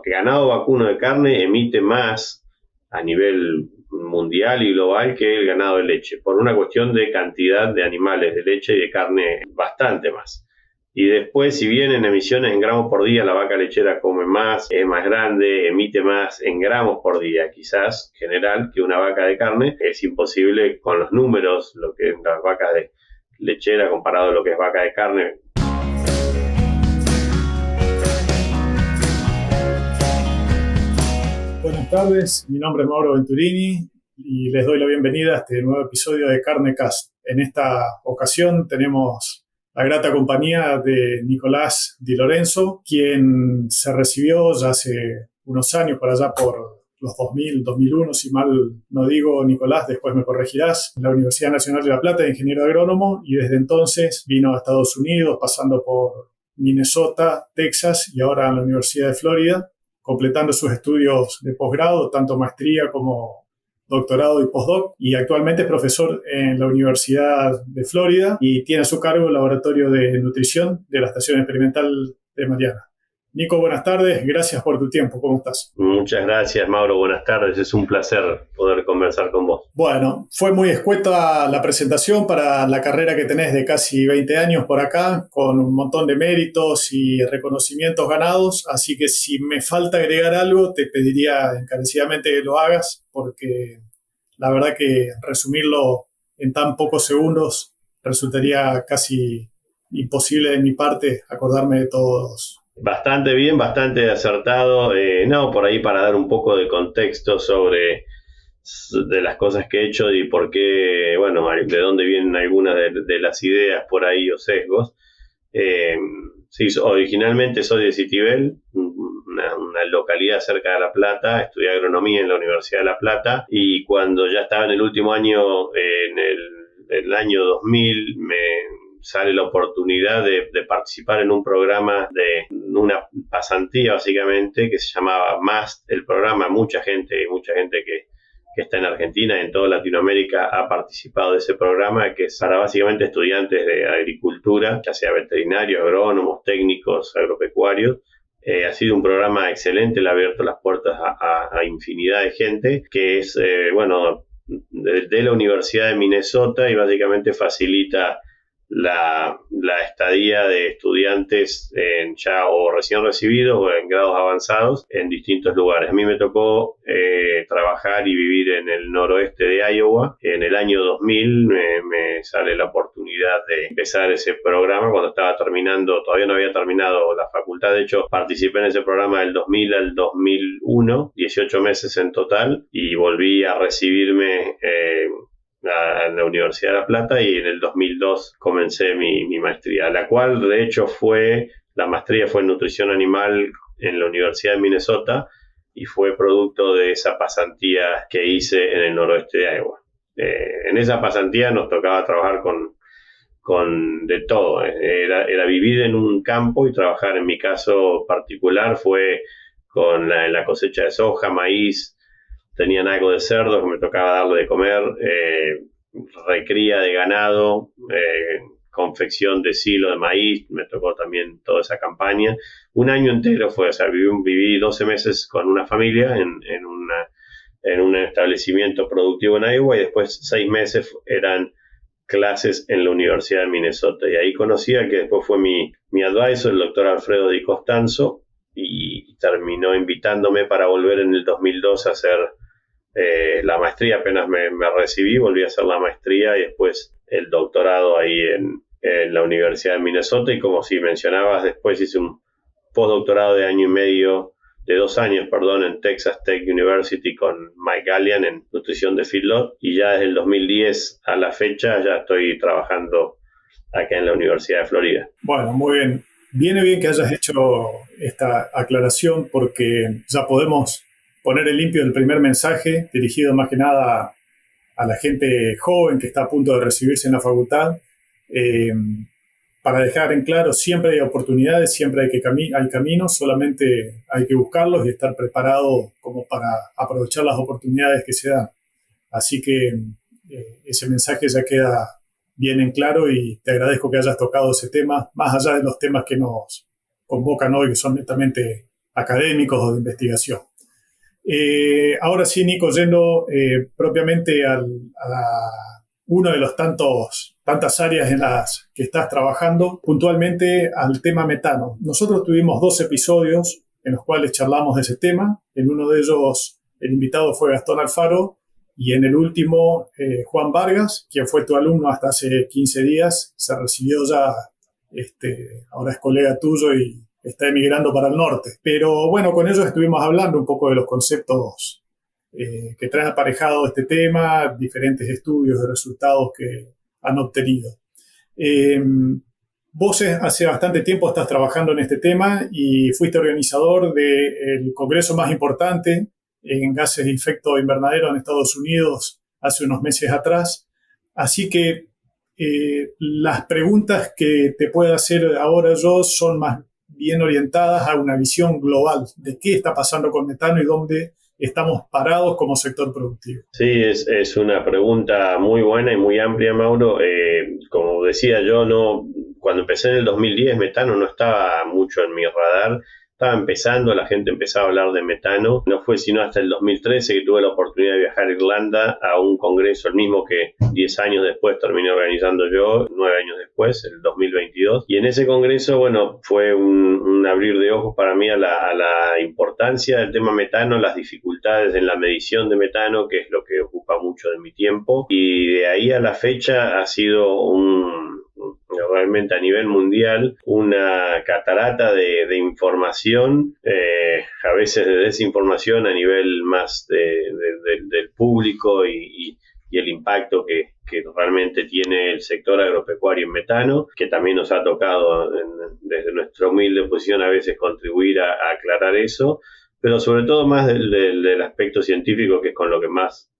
ganado vacuno de carne emite más a nivel mundial y global que el ganado de leche, por una cuestión de cantidad de animales de leche y de carne bastante más. Y después, si bien en emisiones en gramos por día la vaca lechera come más, es más grande, emite más en gramos por día, quizás general, que una vaca de carne, es imposible con los números, lo que es las vacas de lechera comparado a lo que es vaca de carne. Buenas tardes, mi nombre es Mauro Venturini y les doy la bienvenida a este nuevo episodio de Carnecast. En esta ocasión tenemos la grata compañía de Nicolás Di Lorenzo, quien se recibió ya hace unos años, por allá por los 2000, 2001, si mal no digo, Nicolás, después me corregirás, en la Universidad Nacional de La Plata de ingeniero agrónomo, y desde entonces vino a Estados Unidos, pasando por Minnesota, Texas y ahora en la Universidad de Florida, completando sus estudios de posgrado, tanto maestría como doctorado y postdoc, y actualmente es profesor en la Universidad de Florida y tiene a su cargo el laboratorio de nutrición de la Estación Experimental de Mariana. Nico, buenas tardes, gracias por tu tiempo, ¿cómo estás? Muchas gracias, Mauro, buenas tardes, es un placer poder conversar con vos. Bueno, fue muy escueta la presentación para la carrera que tenés de casi 20 años por acá, con un montón de méritos y reconocimientos ganados, así que si me falta agregar algo, te pediría encarecidamente que lo hagas, porque la verdad que resumirlo en tan pocos segundos resultaría casi imposible de mi parte acordarme de todos. Bastante bien, bastante acertado. No, por ahí para dar un poco de contexto sobre de las cosas que he hecho y por qué, bueno, de dónde vienen algunas de las ideas por ahí o sesgos. Sí, originalmente soy de Citibel, una localidad cerca de La Plata. Estudié agronomía en la Universidad de La Plata y cuando ya estaba en el último año, en el año 2000, me sale la oportunidad de participar en un programa de una pasantía básicamente que se llamaba MAST. El programa, mucha gente que está en Argentina y en toda Latinoamérica ha participado de ese programa, que es para básicamente estudiantes de agricultura, ya sea veterinarios, agrónomos, técnicos, agropecuarios. Ha sido un programa excelente, le ha abierto las puertas a infinidad de gente, que es, de la Universidad de Minnesota, y básicamente facilita la estadía de estudiantes ya o recién recibidos o en grados avanzados en distintos lugares. A mí me tocó trabajar y vivir en el noroeste de Iowa. En el año 2000 me sale la oportunidad de empezar ese programa cuando estaba terminando, todavía no había terminado la facultad. De hecho, participé en ese programa del 2000 al 2001, 18 meses en total, y volví a recibirme en la Universidad de La Plata, y en el 2002 comencé mi maestría, la cual de hecho la maestría fue en nutrición animal en la Universidad de Minnesota y fue producto de esa pasantía que hice en el noroeste de Iowa. En esa pasantía nos tocaba trabajar con de todo, era vivir en un campo y trabajar. En mi caso particular fue con la cosecha de soja, maíz. Tenían algo de cerdo que me tocaba darle de comer, recría de ganado, confección de silo de maíz, me tocó también toda esa campaña. Un año entero fue, o sea, viví 12 meses con una familia en un establecimiento productivo en Iowa, y después 6 meses eran clases en la Universidad de Minnesota. Y ahí conocí al que después fue mi advisor, el doctor Alfredo Di Costanzo, y terminó invitándome para volver en el 2002 a hacer la maestría. Apenas me recibí, volví a hacer la maestría y después el doctorado ahí en la Universidad de Minnesota. Y como si mencionabas, después hice un postdoctorado de 2 años, en Texas Tech University con Mike Gallian en nutrición de feedlot, y ya desde el 2010 a la fecha ya estoy trabajando acá en la Universidad de Florida. Bueno, muy bien. Viene bien que hayas hecho esta aclaración, porque ya podemos poner en limpio el primer mensaje dirigido más que nada a la gente joven que está a punto de recibirse en la facultad, para dejar en claro: siempre hay oportunidades, siempre hay caminos, solamente hay que buscarlos y estar preparado como para aprovechar las oportunidades que se dan. Así que ese mensaje ya queda bien en claro, y te agradezco que hayas tocado ese tema, más allá de los temas que nos convocan hoy, que son netamente académicos o de investigación. Ahora sí, Nico, yendo propiamente a uno de los tantas áreas en las que estás trabajando, puntualmente al tema metano. Nosotros tuvimos 2 episodios en los cuales charlamos de ese tema. En uno de ellos el invitado fue Gastón Alfaro y en el último Juan Vargas, quien fue tu alumno hasta hace 15 días, se recibió ya, ahora es colega tuyo y está emigrando para el norte. Pero bueno, con ellos estuvimos hablando un poco de los conceptos que trae aparejado este tema, diferentes estudios de resultados que han obtenido. Vos hace bastante tiempo estás trabajando en este tema y fuiste organizador del congreso más importante en gases de efecto invernadero en Estados Unidos hace unos meses atrás. Así que las preguntas que te puedo hacer ahora yo son más bien orientadas a una visión global de qué está pasando con metano y dónde estamos parados como sector productivo. Sí, es una pregunta muy buena y muy amplia, Mauro. Como decía yo, cuando empecé en el 2010, metano no estaba mucho en mi radar. Estaba empezando, la gente empezaba a hablar de metano. No fue sino hasta el 2013 que tuve la oportunidad de viajar a Irlanda a un congreso, el mismo que 10 años después terminé organizando yo, 9 años después, el 2022. Y en ese congreso, bueno, fue un abrir de ojos para mí a la importancia del tema metano, las dificultades en la medición de metano, que es lo que ocupa mucho de mi tiempo. Y de ahí a la fecha ha sido realmente a nivel mundial una catarata de información, a veces de desinformación a nivel más del público y el impacto que realmente tiene el sector agropecuario en metano, que también nos ha tocado desde nuestra humilde posición a veces contribuir a aclarar eso, pero sobre todo más del aspecto científico, que es con lo que más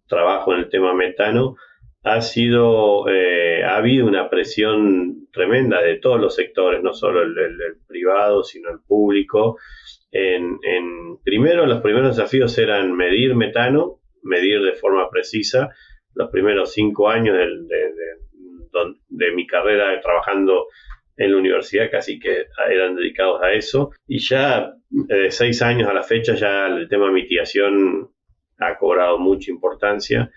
trabajo en el tema metano. Ha habido una presión tremenda de todos los sectores, no solo el privado, sino el público. Primero, los primeros desafíos eran medir metano, medir de forma precisa. Los primeros 5 años de mi carrera trabajando en la universidad casi que eran dedicados a eso. Y ya de 6 años a la fecha ya el tema de mitigación ha cobrado mucha importancia.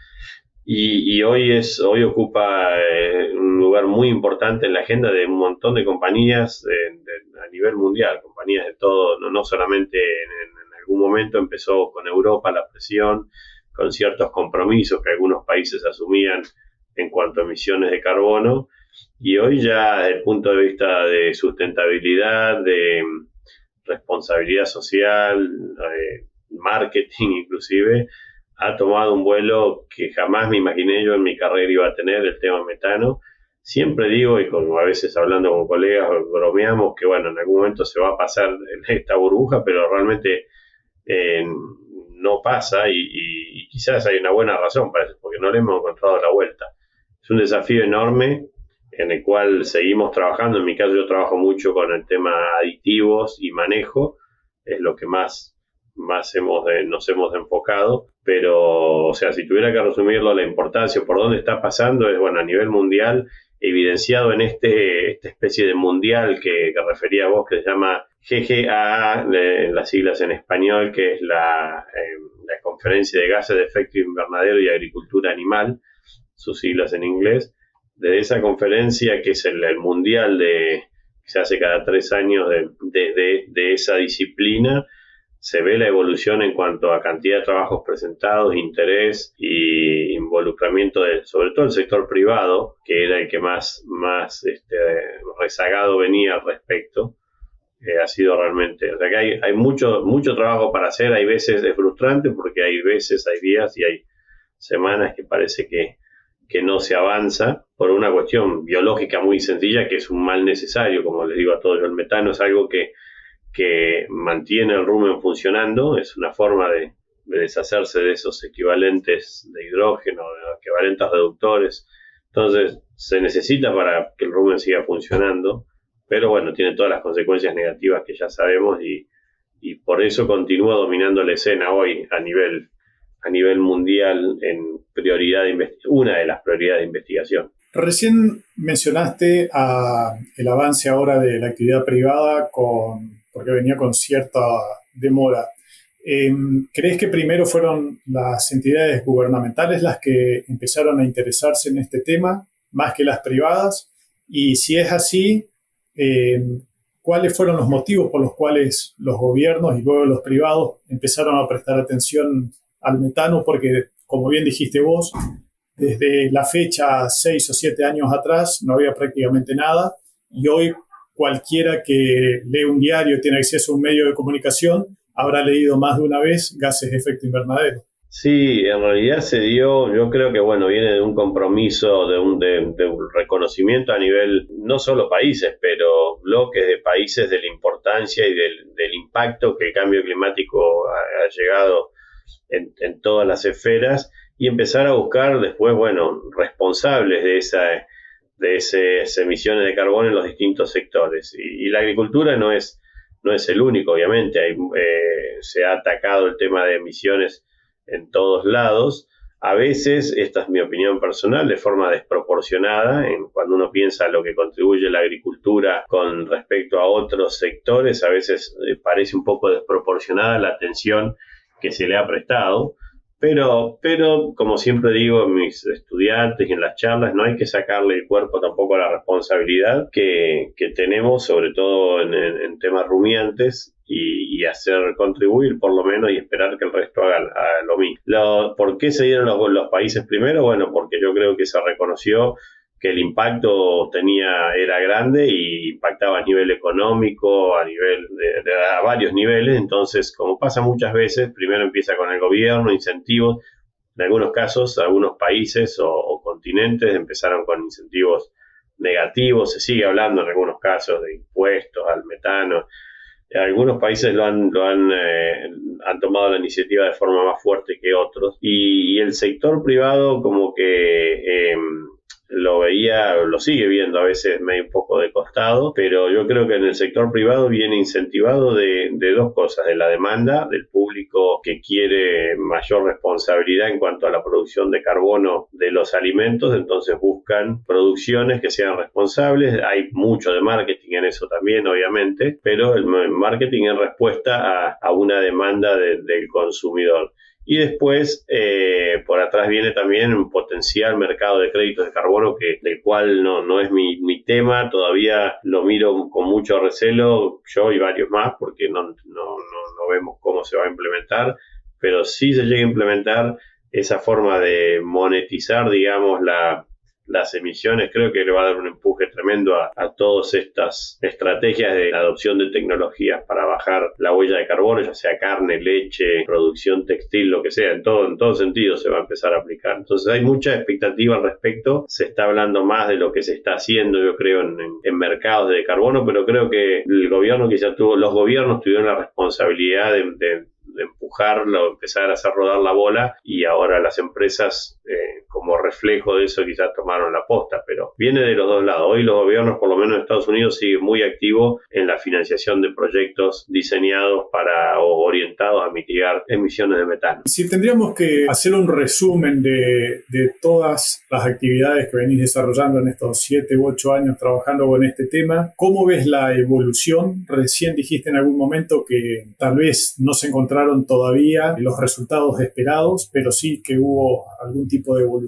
Y hoy ocupa un lugar muy importante en la agenda de un montón de compañías a nivel mundial, compañías de todo, no solamente en algún momento empezó con Europa la presión, con ciertos compromisos que algunos países asumían en cuanto a emisiones de carbono, y hoy ya desde el punto de vista de sustentabilidad, de responsabilidad social, marketing inclusive, ha tomado un vuelo que jamás me imaginé yo en mi carrera iba a tener, el tema metano. Siempre digo, y como a veces hablando con colegas bromeamos, que bueno, en algún momento se va a pasar esta burbuja, pero realmente no pasa y quizás hay una buena razón para eso, porque no le hemos encontrado la vuelta. Es un desafío enorme en el cual seguimos trabajando. En mi caso yo trabajo mucho con el tema aditivos y manejo, es lo que más nos hemos enfocado, pero o sea, si tuviera que resumirlo, la importancia por dónde está pasando es, bueno, a nivel mundial, evidenciado en esta especie de mundial que refería a vos, que se llama GGAA, las siglas en español, que es la Conferencia de Gases de Efecto Invernadero y Agricultura Animal, sus siglas en inglés. De esa conferencia, que es el mundial que se hace cada 3 años de esa disciplina, se ve la evolución en cuanto a cantidad de trabajos presentados, interés y involucramiento sobre todo el sector privado, que era el que más rezagado venía al respecto. Ha sido realmente, o sea que hay mucho trabajo para hacer. Hay veces es frustrante porque hay días y hay semanas que parece que no se avanza por una cuestión biológica muy sencilla, que es un mal necesario. Como les digo a todos, el metano es algo que mantiene el rumen funcionando, es una forma de deshacerse de esos equivalentes de hidrógeno, de equivalentes reductores. Entonces se necesita para que el rumen siga funcionando, pero bueno, tiene todas las consecuencias negativas que ya sabemos y por eso continúa dominando la escena hoy a nivel mundial en una de las prioridades de investigación. Recién mencionaste el avance ahora de la actividad privada con porque venía con cierta demora. ¿Crees que primero fueron las entidades gubernamentales las que empezaron a interesarse en este tema, más que las privadas? Y si es así, ¿cuáles fueron los motivos por los cuales los gobiernos y luego los privados empezaron a prestar atención al metano? Porque, como bien dijiste vos, desde la fecha 6 o 7 años atrás no había prácticamente nada, y hoy cualquiera que lee un diario, tiene acceso a un medio de comunicación, habrá leído más de una vez gases de efecto invernadero. Sí, en realidad se dio, yo creo que bueno, viene de un compromiso, de un reconocimiento a nivel, no solo países, pero bloques de países de la importancia y del impacto que el cambio climático ha llegado en todas las esferas, y empezar a buscar después, bueno, responsables de esas emisiones de carbono en los distintos sectores. Y la agricultura no es el único, obviamente. Se ha atacado el tema de emisiones en todos lados. A veces, esta es mi opinión personal, de forma desproporcionada, cuando uno piensa lo que contribuye la agricultura con respecto a otros sectores, a veces parece un poco desproporcionada la atención que se le ha prestado. Pero, como siempre digo en mis estudiantes y en las charlas, no hay que sacarle el cuerpo tampoco a la responsabilidad que tenemos, sobre todo en temas rumiantes, y hacer contribuir por lo menos y esperar que el resto haga lo mismo. ¿Por qué se dieron los países primero? Bueno, porque yo creo que se reconoció que el impacto era grande y impactaba a nivel económico, a varios niveles. Entonces, como pasa muchas veces, primero empieza con el gobierno, incentivos. En algunos casos, algunos países o continentes empezaron con incentivos negativos. Se sigue hablando en algunos casos de impuestos al metano. Algunos países han tomado la iniciativa de forma más fuerte que otros. Y el sector privado como que lo sigue viendo a veces medio un poco de costado, pero yo creo que en el sector privado viene incentivado de dos cosas: de la demanda del público que quiere mayor responsabilidad en cuanto a la producción de carbono de los alimentos, entonces buscan producciones que sean responsables. Hay mucho de marketing en eso también, obviamente, pero el marketing en respuesta a una demanda del consumidor. Y después, por atrás viene también un potencial mercado de créditos de carbono del cual no es mi tema. Todavía lo miro con mucho recelo, yo y varios más, porque no vemos cómo se va a implementar. Pero si se llega a implementar esa forma de monetizar, digamos, las emisiones, creo que le va a dar un empuje tremendo a todas estas estrategias de adopción de tecnologías para bajar la huella de carbono, ya sea carne, leche, producción textil, lo que sea, en todo sentido se va a empezar a aplicar. Entonces hay mucha expectativa al respecto. Se está hablando más de lo que se está haciendo, yo creo, en mercados de carbono, pero creo que los gobiernos tuvieron la responsabilidad de empujarlo, empezar a hacer rodar la bola, y ahora las empresas, como reflejo de eso, quizás tomaron la posta, pero viene de los dos lados. Hoy los gobiernos, por lo menos en Estados Unidos, siguen muy activos en la financiación de proyectos diseñados o orientados a mitigar emisiones de metano. Si tendríamos que hacer un resumen de todas las actividades que venís desarrollando en estos 7 u 8 años trabajando con este tema, ¿cómo ves la evolución? Recién dijiste en algún momento que tal vez no se encontraron todavía los resultados esperados, pero sí que hubo algún tipo de evolución.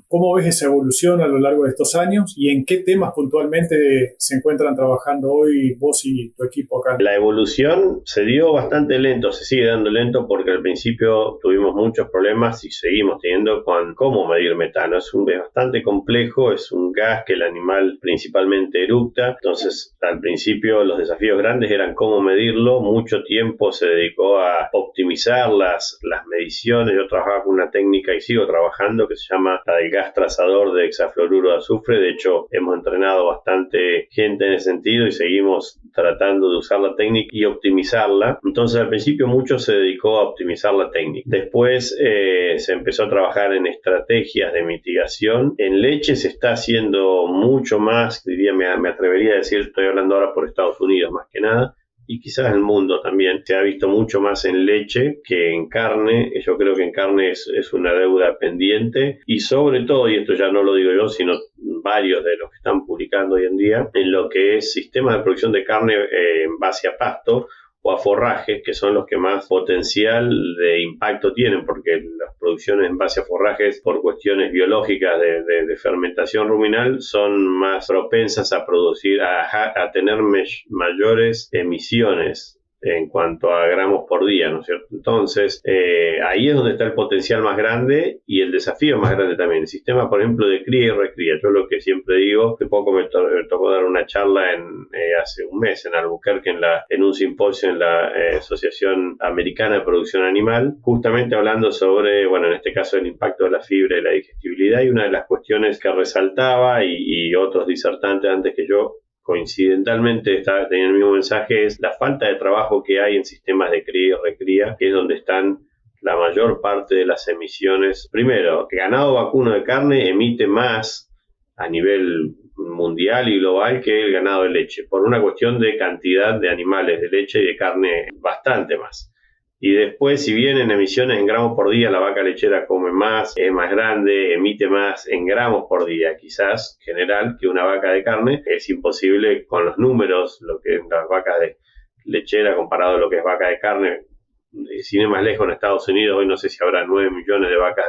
¿Cómo ves esa evolución a lo largo de estos años y en qué temas puntualmente se encuentran trabajando hoy vos y tu equipo acá? La evolución se dio bastante lento, se sigue dando lento, porque al principio tuvimos muchos problemas y seguimos teniendo con cómo medir metano. Es bastante complejo, es un gas que el animal principalmente eructa. Entonces, al principio los desafíos grandes eran cómo medirlo. Mucho tiempo se dedicó a optimizar las mediciones. Yo trabajaba con una técnica y sigo trabajando que se llama la del gas trazador de hexafluoruro de azufre. De hecho, hemos entrenado bastante gente en ese sentido y seguimos tratando de usar la técnica y optimizarla. Entonces, al principio mucho se dedicó a optimizar la técnica. Después se empezó a trabajar en estrategias de mitigación. En leche se está haciendo mucho más, me atrevería a decir, estoy hablando ahora por Estados Unidos más que nada, y quizás el mundo también. Se ha visto mucho más en leche que en carne. Yo creo que en carne es una deuda pendiente, y sobre todo, y esto ya no lo digo yo, sino varios de los que están publicando hoy en día, en lo que es sistemas de producción de carne en base a pasto o a forrajes, que son los que más potencial de impacto tienen, porque las producciones en base a forrajes, por cuestiones biológicas de fermentación ruminal, son más propensas a producir, a tener mayores emisiones en cuanto a gramos por día, ¿no es cierto? Entonces, ahí es donde está el potencial más grande y el desafío más grande también. El sistema, por ejemplo, de cría y recría. Yo lo que siempre digo, hace poco me tocó dar una charla hace un mes en Albuquerque, en un simposio en la Asociación Americana de Producción Animal, justamente hablando sobre, bueno, en este caso el impacto de la fibra y la digestibilidad, y una de las cuestiones que resaltaba y otros disertantes antes que yo coincidentalmente tenía el mismo mensaje, es la falta de trabajo que hay en sistemas de cría y recría, que es donde están la mayor parte de las emisiones. Primero, el ganado vacuno de carne emite más a nivel mundial y global que el ganado de leche, por una cuestión de cantidad de animales de leche y de carne, bastante más. Y después, si bien en emisiones en gramos por día la vaca lechera come más, es más grande, emite más en gramos por día, quizás general, que una vaca de carne, es imposible con los números, lo que es las vacas de lechera comparado a lo que es vaca de carne. Sin ir más lejos, en Estados Unidos hoy no sé si habrá 9 millones de vacas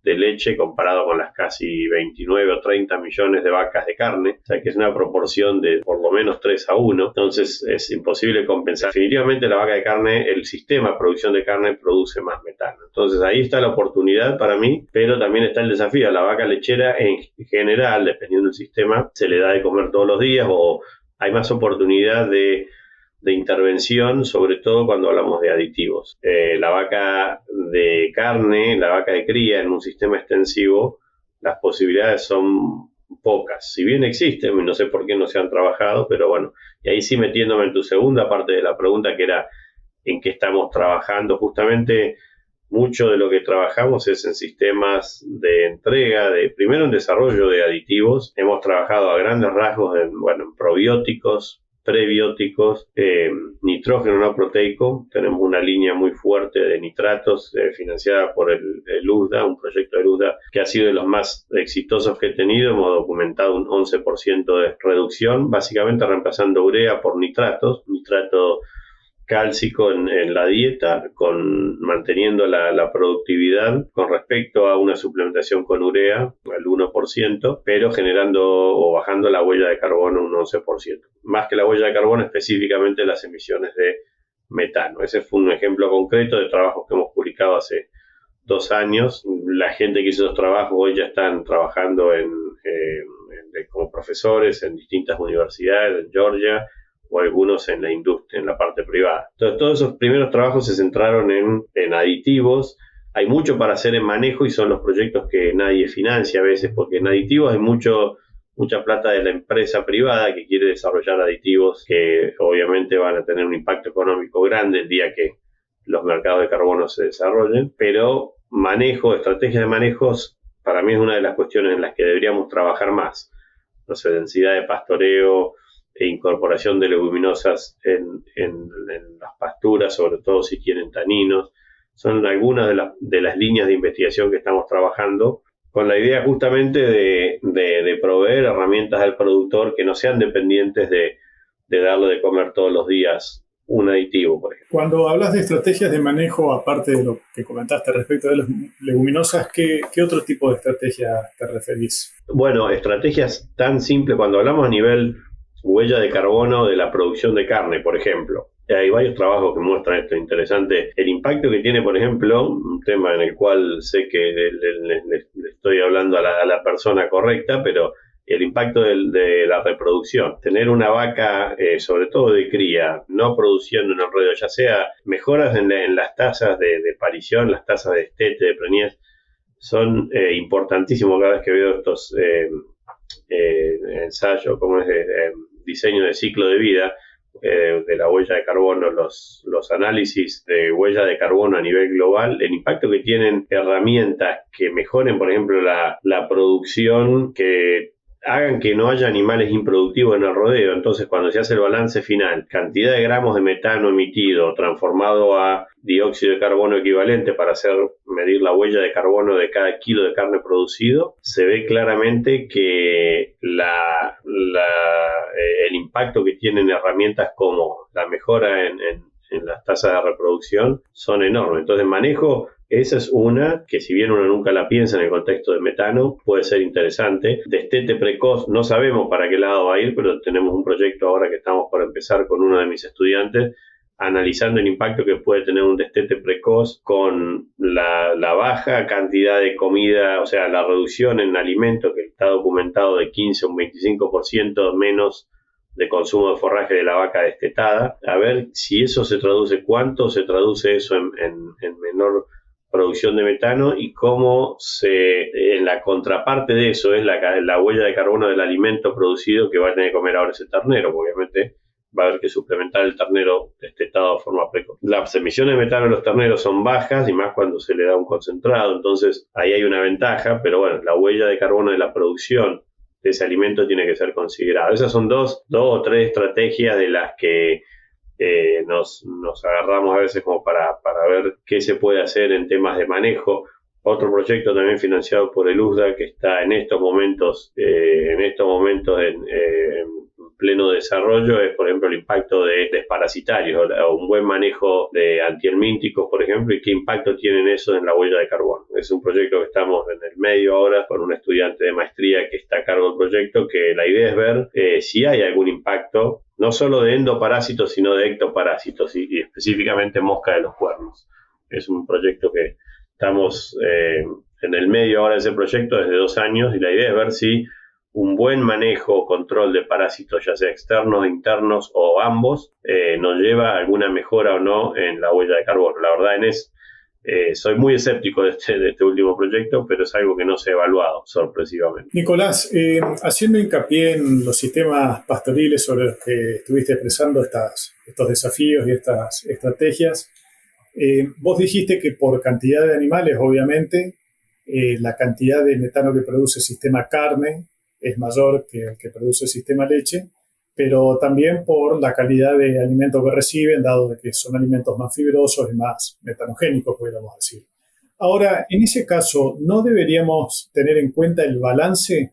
de leche comparado con las casi 29 o 30 millones de vacas de carne, o sea que es una proporción de por lo menos 3-1, entonces es imposible compensar. Definitivamente la vaca de carne, el sistema de producción de carne produce más metano, entonces ahí está la oportunidad para mí, pero también está el desafío. A la vaca lechera en general, dependiendo del sistema, se le da de comer todos los días o hay más oportunidad de intervención, sobre todo cuando hablamos de aditivos. La vaca de carne, la vaca de cría en un sistema extensivo, las posibilidades son pocas. Si bien existen, no sé por qué no se han trabajado, pero bueno, y ahí sí metiéndome en tu segunda parte de la pregunta, que era en qué estamos trabajando. Justamente mucho de lo que trabajamos es en sistemas de entrega, primero en desarrollo de aditivos. Hemos trabajado a grandes rasgos en probióticos, prebióticos, nitrógeno no proteico. Tenemos una línea muy fuerte de nitratos financiada por el USDA, un proyecto del USDA que ha sido de los más exitosos que he tenido. Hemos documentado un 11% de reducción, básicamente reemplazando urea por nitrato cálcico en la dieta, manteniendo la productividad con respecto a una suplementación con urea al 1%, pero generando o bajando la huella de carbono un 11%. Más que la huella de carbono, específicamente las emisiones de metano. Ese fue un ejemplo concreto de trabajos que hemos publicado hace 2 años. La gente que hizo esos trabajos hoy ya están trabajando como profesores en distintas universidades en Georgia, o algunos en la industria, en la parte privada. Entonces, todos esos primeros trabajos se centraron en aditivos. Hay mucho para hacer en manejo y son los proyectos que nadie financia a veces, porque en aditivos hay mucha plata de la empresa privada que quiere desarrollar aditivos que obviamente van a tener un impacto económico grande el día que los mercados de carbono se desarrollen, pero estrategias de manejos, para mí es una de las cuestiones en las que deberíamos trabajar más. No sé, densidad de pastoreo e incorporación de leguminosas en las pasturas, sobre todo si tienen taninos. Son algunas de las líneas de investigación que estamos trabajando con la idea justamente de proveer herramientas al productor que no sean dependientes de darle de comer todos los días un aditivo, por ejemplo. Cuando hablas de estrategias de manejo, aparte de lo que comentaste respecto de las leguminosas, ¿qué otro tipo de estrategias te referís? Bueno, estrategias tan simples. Cuando hablamos a nivel huella de carbono de la producción de carne, por ejemplo. Hay varios trabajos que muestran esto interesante. El impacto que tiene, por ejemplo, un tema en el cual sé que le estoy hablando a la persona correcta, pero el impacto de la reproducción. Tener una vaca, sobre todo de cría, no produciendo un enredo, ya sea mejoras en las tasas de parición, las tasas de destete, de preñez, son importantísimos cada vez que veo estos ensayos, como es diseño de ciclo de vida de la huella de carbono, los análisis de huella de carbono a nivel global, el impacto que tienen herramientas que mejoren, por ejemplo, la producción, que hagan que no haya animales improductivos en el rodeo. Entonces, cuando se hace el balance final, cantidad de gramos de metano emitido transformado a dióxido de carbono equivalente para medir la huella de carbono de cada kilo de carne producido, se ve claramente que el impacto que tienen herramientas como la mejora en las tasas de reproducción son enormes. Entonces, manejo, esa es una que, si bien uno nunca la piensa en el contexto de metano, puede ser interesante. Destete precoz, no sabemos para qué lado va a ir, pero tenemos un proyecto ahora que estamos por empezar con uno de mis estudiantes, analizando el impacto que puede tener un destete precoz con la baja cantidad de comida, o sea, la reducción en alimento, que está documentado de 15 a un 25% menos de consumo de forraje de la vaca destetada, a ver si eso se traduce, cuánto se traduce eso en menor producción de metano, y cómo en la contraparte de eso es la huella de carbono del alimento producido que va a tener que comer ahora ese ternero, porque obviamente va a haber que suplementar el ternero destetado de forma precoz. Las emisiones de metano de los terneros son bajas, y más cuando se le da un concentrado, entonces ahí hay una ventaja, pero bueno, la huella de carbono de la producción de ese alimento tiene que ser considerada. Esas son dos o tres estrategias de las que nos agarramos a veces como para ver qué se puede hacer en temas de manejo. Otro proyecto también financiado por el USDA, que está en estos momentos en pleno desarrollo, es, por ejemplo, el impacto de desparasitarios o un buen manejo de antihelmínticos, por ejemplo, y qué impacto tienen eso en la huella de carbono. Es un proyecto que estamos en el medio ahora con un estudiante de maestría que está a cargo del proyecto, que la idea es ver si hay algún impacto, no solo de endoparásitos, sino de ectoparásitos, y específicamente mosca de los cuernos. Es un proyecto que estamos en el medio ahora de ese proyecto desde 2 años, y la idea es ver si un buen manejo o control de parásitos, ya sea externos, internos o ambos, nos lleva a alguna mejora o no en la huella de carbono. La verdad, soy muy escéptico de este último proyecto, pero es algo que no se ha evaluado sorpresivamente. Nicolás, haciendo hincapié en los sistemas pastoriles sobre los que estuviste expresando estos desafíos y estas estrategias, vos dijiste que por cantidad de animales, obviamente, la cantidad de metano que produce el sistema carne es mayor que el que produce el sistema leche, pero también por la calidad de alimento que reciben, dado de que son alimentos más fibrosos y más metanogénicos, podríamos decir. Ahora, en ese caso, ¿no deberíamos tener en cuenta el balance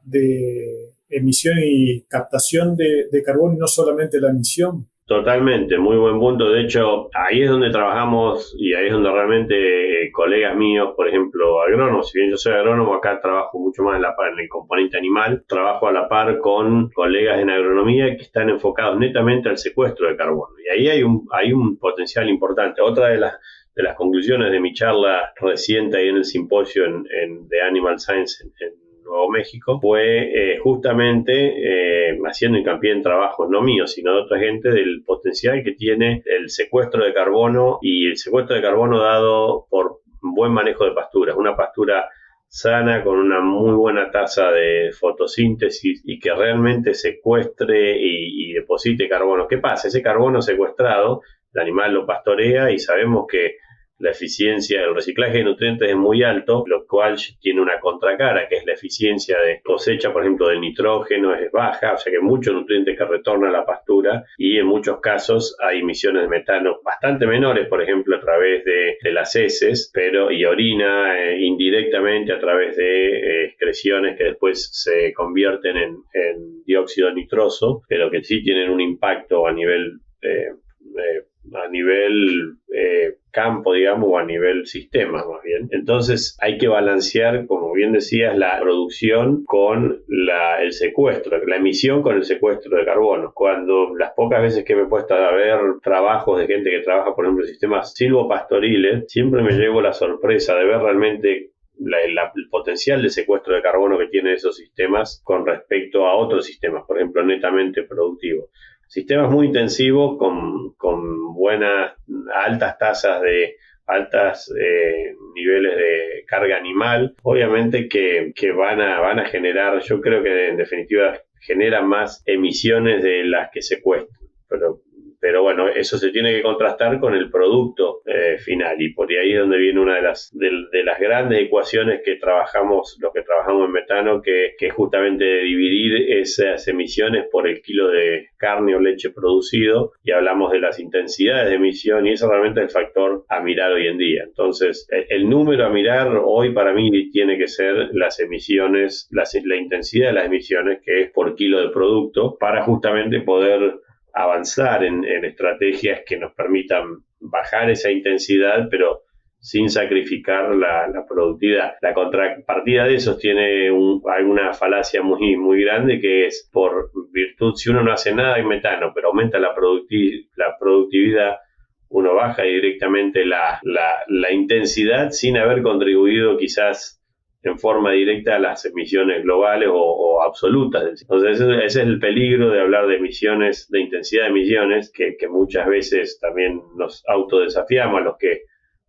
de emisión y captación de carbono y no solamente la emisión? Totalmente, muy buen punto. De hecho, ahí es donde trabajamos, y ahí es donde realmente colegas míos, por ejemplo, agrónomos, si bien yo soy agrónomo, acá trabajo mucho más en el componente animal, trabajo a la par con colegas en agronomía que están enfocados netamente al secuestro de carbono. Y ahí hay un potencial importante. Otra de las conclusiones de mi charla reciente ahí en el simposio de Animal Science en Nuevo México fue justamente haciendo hincapié en trabajos no míos, sino de otra gente, del potencial que tiene el secuestro de carbono, y el secuestro de carbono dado por buen manejo de pasturas. Una pastura sana con una muy buena tasa de fotosíntesis y que realmente secuestre y deposite carbono. ¿Qué pasa? Ese carbono secuestrado, el animal lo pastorea, y sabemos que la eficiencia del reciclaje de nutrientes es muy alto, lo cual tiene una contracara, que es la eficiencia de cosecha, por ejemplo, del nitrógeno es baja, o sea que muchos nutrientes que retornan a la pastura, y en muchos casos hay emisiones de metano bastante menores, por ejemplo, a través de las heces, y orina indirectamente a través de excreciones que después se convierten en dióxido nitroso, pero que sí tienen un impacto a nivel campo, digamos, o a nivel sistema, más bien. Entonces hay que balancear, como bien decías, la producción con el secuestro, la emisión con el secuestro de carbono. Cuando las pocas veces que me he puesto a ver trabajos de gente que trabaja, por ejemplo, en sistemas silvopastoriles, siempre me llevo la sorpresa de ver realmente el potencial de secuestro de carbono que tienen esos sistemas con respecto a otros sistemas, por ejemplo, netamente productivos. Sistemas muy intensivos con buenas, altas tasas altas niveles de carga animal, obviamente que van a generar, yo creo que en definitiva generan más emisiones de las que secuestran, pero bueno, eso se tiene que contrastar con el producto final, y por ahí es donde viene una de las grandes ecuaciones que trabajamos, los que trabajamos en metano, que es justamente dividir esas emisiones por el kilo de carne o leche producido, y hablamos de las intensidades de emisión, y eso realmente es el factor a mirar hoy en día. Entonces, el número a mirar hoy para mí tiene que ser las emisiones, la intensidad de las emisiones, que es por kilo de producto, para justamente poder avanzar en estrategias que nos permitan bajar esa intensidad, pero sin sacrificar la productividad. La contrapartida de eso tiene alguna falacia muy grande, que es, por virtud, si uno no hace nada en metano, pero aumenta la productividad, uno baja directamente la intensidad sin haber contribuido quizás en forma directa a las emisiones globales o absolutas. Entonces ese es el peligro de hablar de emisiones, de intensidad de emisiones, que muchas veces también nos autodesafiamos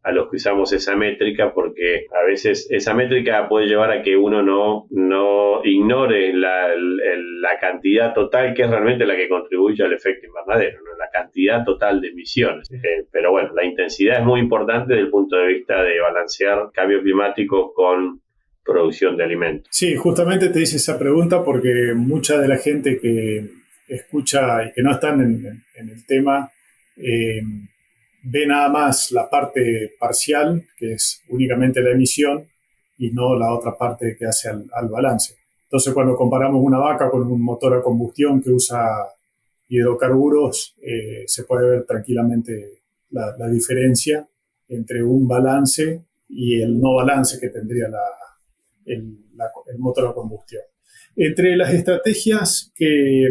a los que usamos esa métrica, porque a veces esa métrica puede llevar a que uno no ignore la cantidad total, que es realmente la que contribuye al efecto invernadero, ¿no? La cantidad total de emisiones. Pero bueno, la intensidad es muy importante desde el punto de vista de balancear cambio climático con producción de alimentos. Sí, justamente te hice esa pregunta porque mucha de la gente que escucha y que no están en el tema ve nada más la parte parcial, que es únicamente la emisión, y no la otra parte que hace al balance. Entonces, cuando comparamos una vaca con un motor a combustión que usa hidrocarburos, se puede ver tranquilamente la diferencia entre un balance y el no balance que tendría el motor a combustión. Entre las estrategias que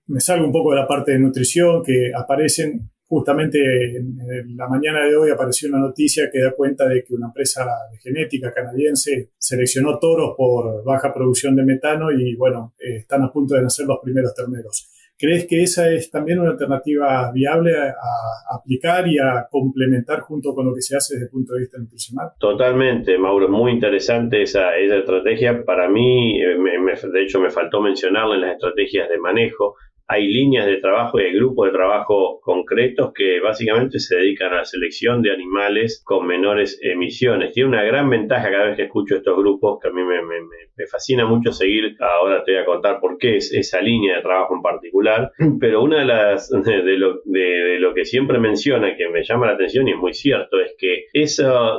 me salgo un poco de la parte de nutrición, que aparecen justamente en la mañana de hoy, apareció una noticia que da cuenta de que una empresa de genética canadiense seleccionó toros por baja producción de metano y bueno, están a punto de nacer los primeros terneros. ¿Crees que esa es también una alternativa viable a aplicar y a complementar junto con lo que se hace desde el punto de vista nutricional? Totalmente, Mauro, muy interesante esa estrategia. Para mí, de hecho, me faltó mencionarla en las estrategias de manejo. Hay líneas de trabajo y hay grupos de trabajo concretos que básicamente se dedican a la selección de animales con menores emisiones. Tiene una gran ventaja cada vez que escucho estos grupos, que a mí me fascina mucho seguir. Ahora te voy a contar por qué es esa línea de trabajo en particular, pero una de lo que siempre menciona, que me llama la atención y es muy cierto, es que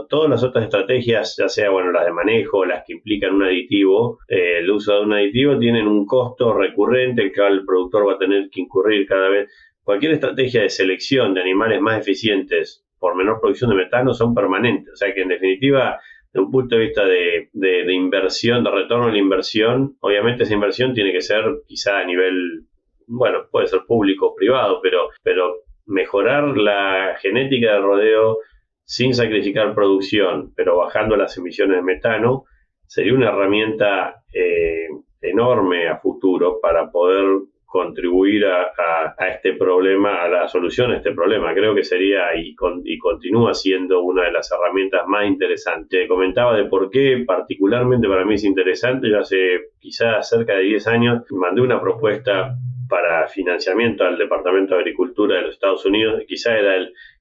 todas las otras estrategias, ya sea las de manejo, las que implican un aditivo, el uso de un aditivo, tienen un costo recurrente, el que el productor va a tener que incurrir cada vez. Cualquier estrategia de selección de animales más eficientes por menor producción de metano son permanentes, o sea que en definitiva, de un punto de vista de inversión, de retorno a la inversión, obviamente esa inversión tiene que ser quizá a nivel, puede ser público o privado, pero mejorar la genética del rodeo sin sacrificar producción, pero bajando las emisiones de metano, sería una herramienta enorme a futuro para poder contribuir a este problema, a la solución a este problema. Creo que sería y continúa siendo una de las herramientas más interesantes. Te comentaba de por qué particularmente para mí es interesante. Yo hace quizás cerca de 10 años mandé una propuesta para financiamiento al Departamento de Agricultura de los Estados Unidos. Quizás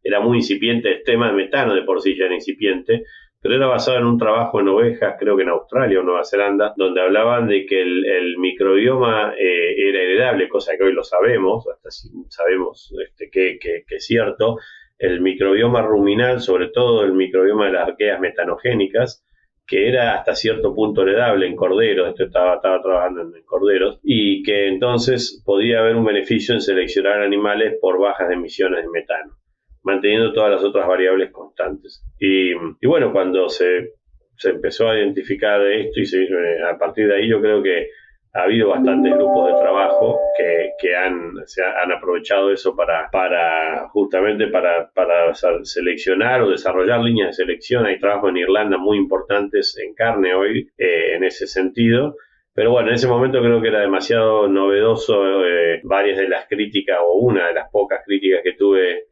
era muy incipiente el tema de metano, de por sí ya era incipiente, pero era basado en un trabajo en ovejas, creo que en Australia o Nueva Zelanda, donde hablaban de que el microbioma era heredable, cosa que hoy lo sabemos, hasta si sabemos que es cierto. El microbioma ruminal, sobre todo el microbioma de las arqueas metanogénicas, que era hasta cierto punto heredable en corderos, estaba trabajando en corderos, y que entonces podía haber un beneficio en seleccionar animales por bajas emisiones de metano, manteniendo todas las otras variables constantes. Y bueno, cuando se empezó a identificar esto, a partir de ahí yo creo que ha habido bastantes grupos de trabajo que han aprovechado eso justamente para seleccionar o desarrollar líneas de selección. Hay trabajos en Irlanda muy importantes en carne hoy en ese sentido. Pero bueno, en ese momento creo que era demasiado novedoso. Varias de las críticas, o una de las pocas críticas que tuve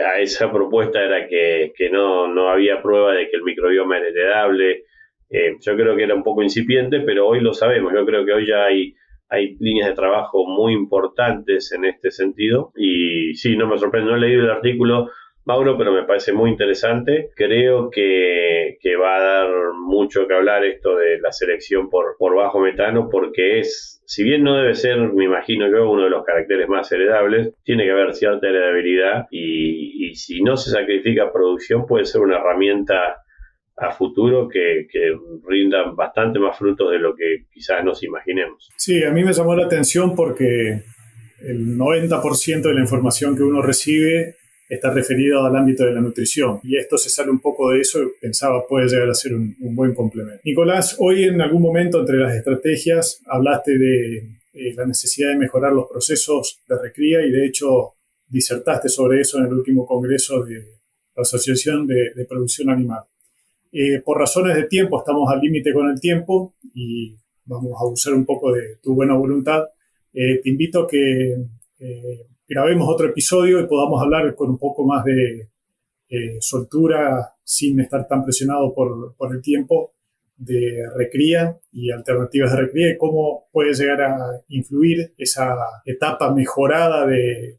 a esa propuesta, era que no había prueba de que el microbioma era heredable. Yo creo que era un poco incipiente, pero hoy lo sabemos. Yo creo que hoy ya hay hay líneas de trabajo muy importantes en este sentido. Y sí, no me sorprende, no he leído el artículo, Mauro, pero me parece muy interesante. Creo que va a dar mucho que hablar esto de la selección por bajo metano, porque si bien no debe ser, me imagino yo, uno de los caracteres más heredables, tiene que haber cierta heredabilidad y si no se sacrifica producción puede ser una herramienta a futuro que rinda bastante más frutos de lo que quizás nos imaginemos. Sí, a mí me llamó la atención porque el 90% de la información que uno recibe está referida al ámbito de la nutrición y esto se sale un poco de eso y pensaba puede llegar a ser un buen complemento. Nicolás, hoy en algún momento entre las estrategias hablaste de la necesidad de mejorar los procesos de recría y de hecho disertaste sobre eso en el último congreso de la Asociación de Producción Animal. Por razones de tiempo, estamos al límite con el tiempo y vamos a usar un poco de tu buena voluntad. Te invito a que grabemos otro episodio y podamos hablar con un poco más de soltura sin estar tan presionado por el tiempo de recría y alternativas de recría y cómo puede llegar a influir esa etapa mejorada de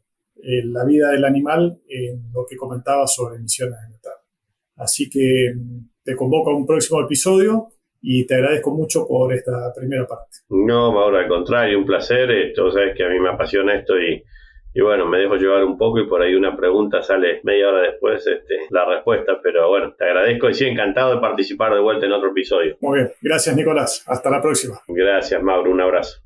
la vida del animal en lo que comentaba sobre emisiones de metano. Así que te convoco a un próximo episodio y te agradezco mucho por esta primera parte. No, Mauro, al contrario, un placer. Tú sabes que a mí me apasiona esto y bueno, me dejo llevar un poco y por ahí una pregunta sale media hora después la respuesta, pero bueno, te agradezco y sí, encantado de participar de vuelta en otro episodio. Muy bien, gracias Nicolás, hasta la próxima. Gracias Mauro, un abrazo.